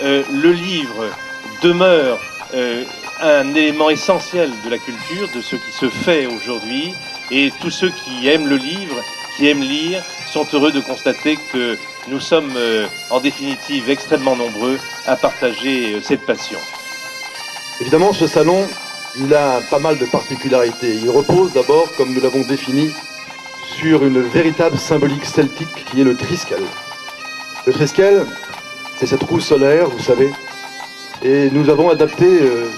le livre demeure un élément essentiel de la culture, de ce qui se fait aujourd'hui, et tous ceux qui aiment le livre, qui aiment lire, sont heureux de constater que nous sommes en définitive extrêmement nombreux à partager cette passion. Évidemment, ce salon, il a pas mal de particularités. Il repose d'abord, comme nous l'avons défini, sur une véritable symbolique celtique qui est le triskel. Le triskel, c'est cette roue solaire, vous savez, et nous avons adapté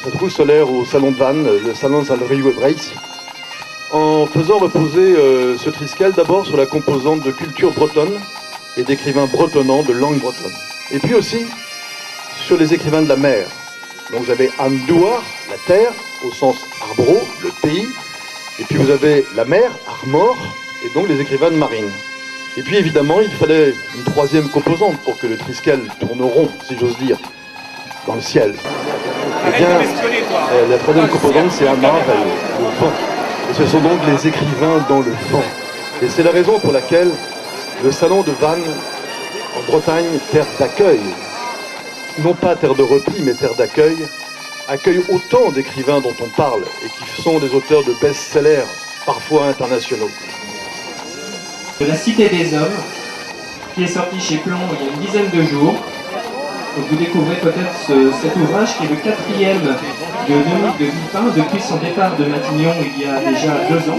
cette roue solaire au salon de Vannes, le salon de Saint-Louis-Webrace, en faisant reposer ce triskel d'abord sur la composante de culture bretonne et d'écrivains bretonnants de langue bretonne. Et puis aussi sur les écrivains de la mer. Donc vous avez Andouar, la terre, au sens arbro, le pays, et puis vous avez la mer, Armor, et donc les écrivains de marine. Et puis évidemment, il fallait une troisième composante pour que le triskel tourne rond, si j'ose dire, dans le ciel. Eh bien, la troisième composante, c'est Amar, le vent. Et ce sont donc les écrivains dans le vent. Et c'est la raison pour laquelle le salon de Vannes, en Bretagne, terre d'accueil, non pas terre de repli, mais terre d'accueil, accueille autant d'écrivains dont on parle et qui sont des auteurs de best-sellers, parfois internationaux. La Cité des Hommes, qui est sorti chez Plomb il y a une dizaine de jours. Donc vous découvrez peut-être cet ouvrage qui est le quatrième de Dominique de Villepin depuis son départ de Matignon il y a déjà 2 ans.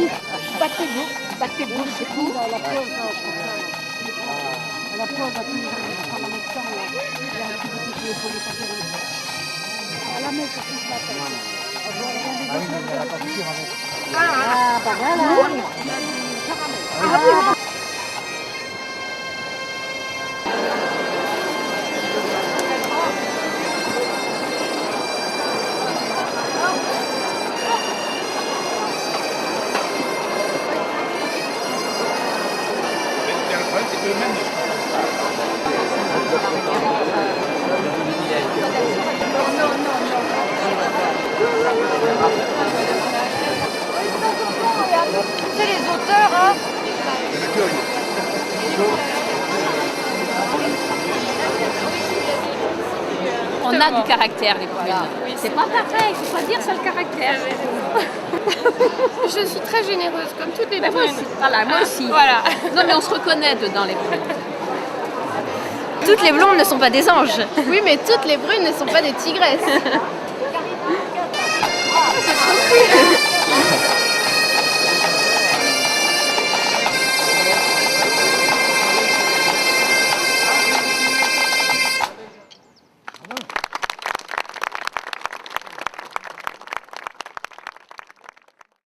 C'est les auteurs, hein. On a du caractère, les prunes. Oui, c'est pas pareil, faut pas dire ça le caractère. Je suis très généreuse, comme toutes les Moi prunes. aussi. Voilà, moi aussi. Voilà. Non, mais on se reconnaît dedans, les prunes. Toutes les blondes ne sont pas des anges. Oui, mais toutes les brunes ne sont pas des tigresses. C'est trop cool.